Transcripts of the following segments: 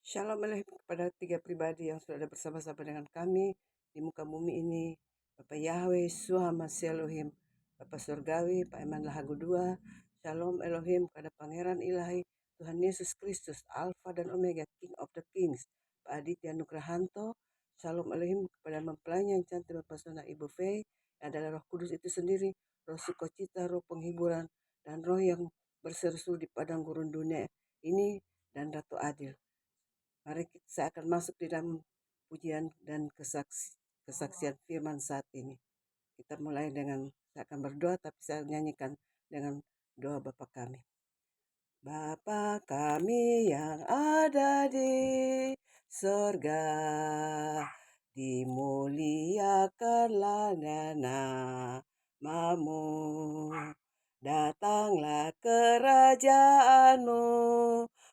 Shalom Aleichem kepada tiga pribadi yang sudah ada bersama-sama dengan kami di muka bumi ini. Bapak Yahweh, Suhamasya Elohim, Bapak Surgawi, Pak Eman Lahagu II. Shalom Elohim kepada Pangeran Ilahi, Tuhan Yesus Kristus, Alfa dan Omega, King of the Kings, Pak Aditya Nugrahanto. Shalom Elohim kepada mempelainya yang cantik mempesona Ibu Fei, yang adalah Roh Kudus itu sendiri, Roh Sukocita, Roh Penghiburan, dan Roh yang berseru-seru di padang gurun dunia ini, dan Ratu Adil. Mari saya akan masuk di dalam pujian dan kesaksian firman saat ini. Kita mulai dengan, saya akan berdoa tapi saya nyanyikan dengan doa Bapa kami. Bapa kami yang ada di sorga, dimuliakanlah namamu. Datanglah kerajaanmu,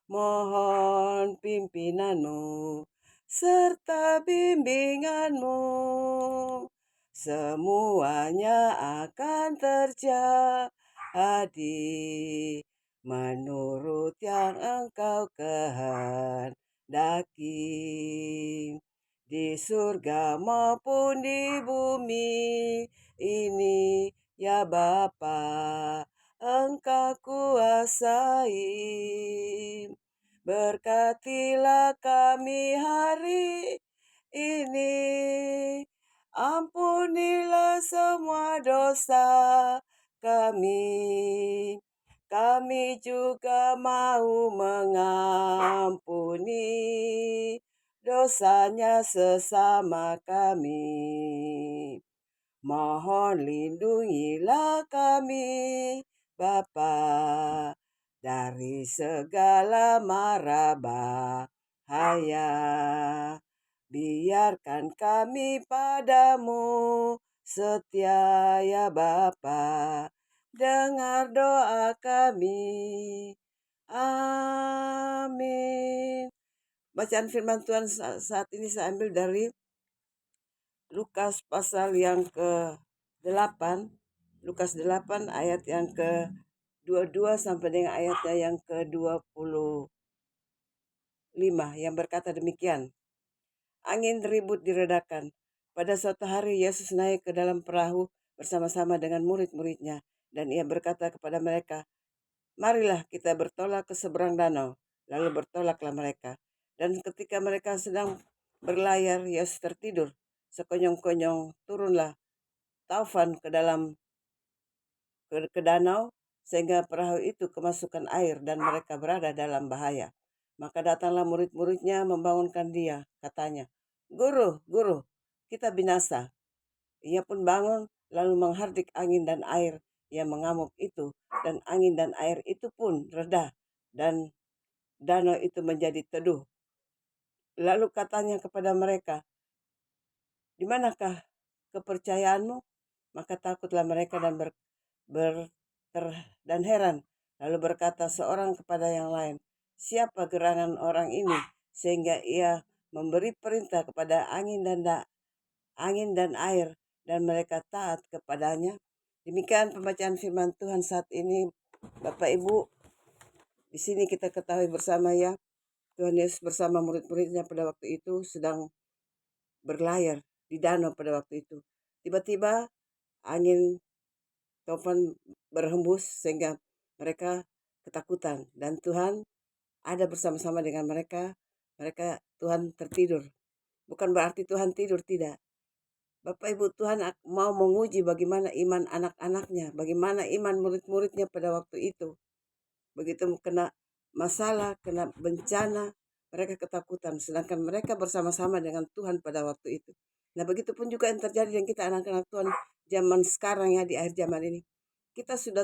mohon pimpinanmu, serta bimbinganmu. Semuanya akan terjadi menurut yang engkau kehendaki. Di surga maupun di bumi ini, ya Bapa, Engkau kuasai. Berkatilah kami hari ini, ampunilah semua dosa kami. Kami juga mau mengampuni dosanya sesama kami. Mohon lindungilah kami, Bapa, dari segala mara bahaya. Biarkan kami padamu setia, ya Bapa. Dengar doa kami. Amin. Bacaan firman Tuhan saat ini saya ambil dari Lukas pasal yang ke-8, Lukas 8 ayat yang ke-22 sampai dengan ayatnya yang ke-25 yang berkata demikian. Angin ribut diredakan. Pada suatu hari Yesus naik ke dalam perahu bersama-sama dengan murid-muridnya, dan ia berkata kepada mereka, "Marilah kita bertolak ke seberang danau." Lalu bertolaklah mereka. Dan ketika mereka sedang berlayar, Yesus tertidur. Sekonyong-konyong turunlah taufan ke danau, sehingga perahu itu kemasukan air dan mereka berada dalam bahaya. Maka datanglah murid-muridnya membangunkan dia, katanya, "Guru, guru, kita binasa." Ia pun bangun lalu menghardik angin dan air yang mengamuk itu, dan angin dan air itu pun reda, dan danau itu menjadi teduh. Lalu katanya kepada mereka, "Di manakah kepercayaanmu?" Maka takutlah mereka dan heran. Lalu berkata seorang kepada yang lain, "Siapa gerangan orang ini sehingga ia memberi perintah kepada angin dan air, dan mereka taat kepadanya?" Demikian pembacaan firman Tuhan saat ini. Bapak Ibu, di sini kita ketahui bersama ya, Tuhan Yesus bersama murid-muridnya pada waktu itu sedang berlayar di danau pada waktu itu. Tiba-tiba angin taufan berhembus sehingga mereka ketakutan, dan Tuhan ada bersama-sama dengan mereka. Tuhan tertidur. Bukan berarti Tuhan tidur, tidak. Bapak Ibu, Tuhan mau menguji bagaimana iman anak-anaknya, bagaimana iman murid-muridnya pada waktu itu. Begitu kena masalah, kena bencana, mereka ketakutan, sedangkan mereka bersama-sama dengan Tuhan pada waktu itu. Nah, begitu pun juga yang terjadi dengan kita anak-anak Tuhan zaman sekarang ya, di akhir zaman ini. Kita sudah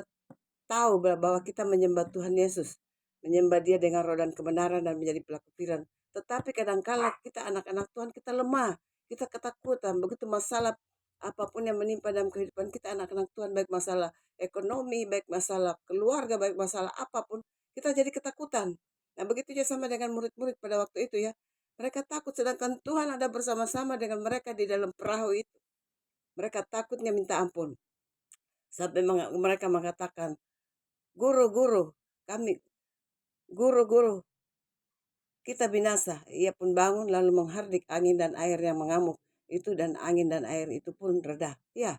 tahu bahwa kita menyembah Tuhan Yesus, menyembah Dia dengan roh dan kebenaran dan menjadi pelaku firman. Tetapi kadang-kala kita anak-anak Tuhan, kita lemah, kita ketakutan. Begitu masalah apapun yang menimpa dalam kehidupan kita anak-anak Tuhan, baik masalah ekonomi, baik masalah keluarga, baik masalah apapun, kita jadi ketakutan. Nah, begitu juga sama dengan murid-murid pada waktu itu ya. Mereka takut, sedangkan Tuhan ada bersama-sama dengan mereka di dalam perahu itu. Mereka takutnya minta ampun. Sampai mereka mengatakan, "Guru, guru, kami, guru, guru, kita binasa, ia pun bangun lalu menghardik angin dan air yang mengamuk itu, dan angin dan air itu pun reda. Ya,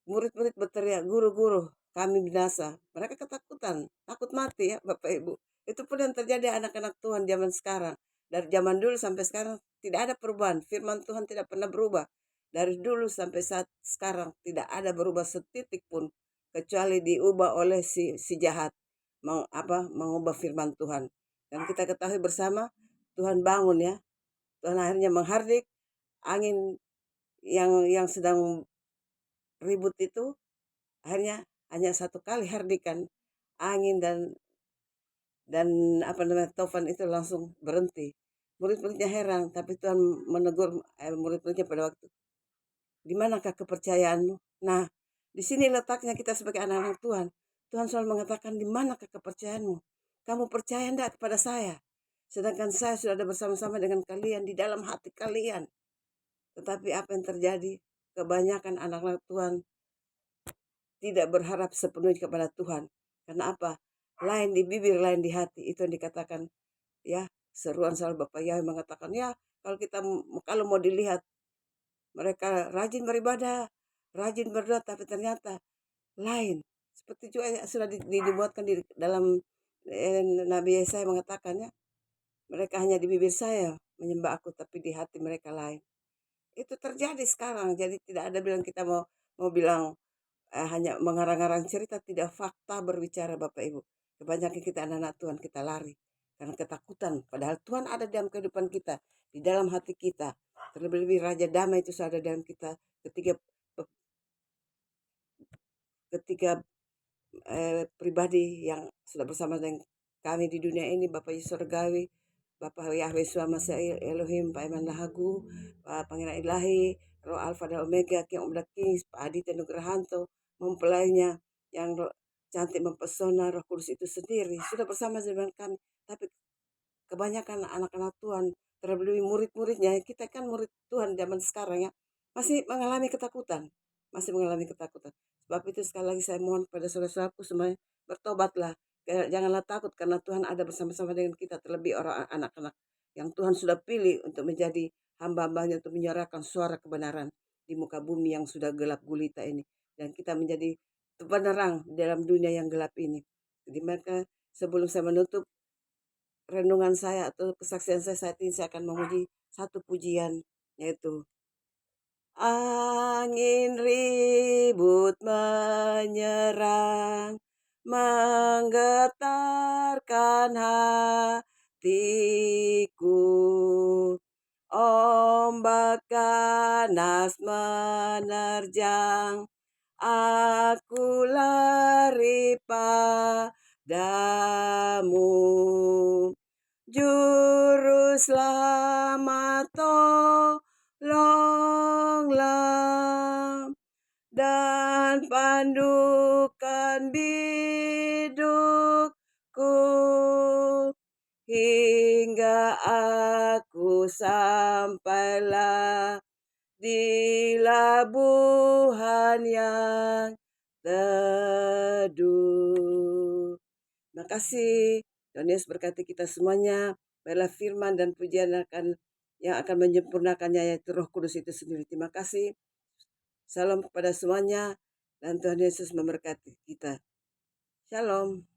murid-murid berteriak, "Guru, guru, kami binasa." Mereka ketakutan, takut mati ya Bapak Ibu. Itu pun yang terjadi anak-anak Tuhan zaman sekarang. Dari zaman dulu sampai sekarang tidak ada perubahan. Firman Tuhan tidak pernah berubah. Dari dulu sampai saat sekarang tidak ada berubah setitik pun, kecuali diubah oleh si jahat, mengubah firman Tuhan. Dan kita ketahui bersama, Tuhan bangun ya. Tuhan akhirnya menghardik angin yang sedang ribut itu, akhirnya hanya satu kali hardikan angin dan taufan itu langsung berhenti. Murid-muridnya heran, tapi Tuhan menegur murid-muridnya pada waktu, di manakah kepercayaanmu? Nah, di sini letaknya kita sebagai anak-anak Tuhan. Tuhan selalu mengatakan, di manakah kepercayaanmu? Kamu percaya enggak kepada saya? Sedangkan saya sudah ada bersama-sama dengan kalian di dalam hati kalian. Tetapi apa yang terjadi? Kebanyakan anak-anak Tuhan tidak berharap sepenuhnya kepada Tuhan. Karena apa? Lain di bibir, lain di hati. Itu yang dikatakan ya, seruan selalu Bapak Yahweh mengatakan, ya, kalau mau dilihat mereka rajin beribadah, rajin berdoa, tapi ternyata lain. Seperti juga sudah dibuatkan di dalam Nabi Yesaya mengatakan ya, mereka hanya di bibir saya menyembah aku, tapi di hati mereka lain. Itu terjadi sekarang. Jadi tidak ada bilang kita mau bilang hanya mengarang-arang cerita, tidak, fakta berbicara Bapak Ibu. Kebanyakan kita anak-anak Tuhan, kita lari karena ketakutan. Padahal Tuhan ada dalam kehidupan kita, di dalam hati kita. Terlebih-lebih Raja Damai itu sudah ada dalam kita. Ketiga pribadi yang sudah bersama dengan kami di dunia ini, Bapak Yesus Surgawi, Bapak Yahweh Suama Elohim, Pak Eman Lahagu, Pak Pangeran Ilahi, Roh Alfa dan Omega, King of the Kings, Pak Aditya Nugrahanto, mempelainya yang cantik mempesona, Roh Kudus itu sendiri sudah bersama dengan kami. Tapi kebanyakan anak-anak Tuhan, terlebih murid-muridnya, kita kan murid Tuhan zaman sekarang ya, masih mengalami ketakutan. Sebab itu sekali lagi saya mohon kepada saudara-saudaraku semuanya, bertobatlah. Janganlah takut, karena Tuhan ada bersama-sama dengan kita, terlebih orang anak-anak yang Tuhan sudah pilih untuk menjadi hamba-hambanya, untuk menyuarakan suara kebenaran di muka bumi yang sudah gelap gulita ini. Dan kita menjadi penerang dalam dunia yang gelap ini. Jadi maka sebelum saya menutup renungan saya atau kesaksian saya saat ini, saya akan memuji satu pujian, yaitu angin ribut menyerang, menggetarkan hatiku, ombak ganas menerjang, aku lari padamu. Juru selamat tolonglah, dan pandukan bidukku, hingga aku sampailah di labuhan yang teduh. Terima kasih. Tuhan Yesus berkati kita semuanya. Biarlah firman dan pujian yang akan menyempurnakannya, yaitu Roh Kudus itu sendiri. Terima kasih. Salam kepada semuanya, dan Tuhan Yesus memberkati kita. Shalom.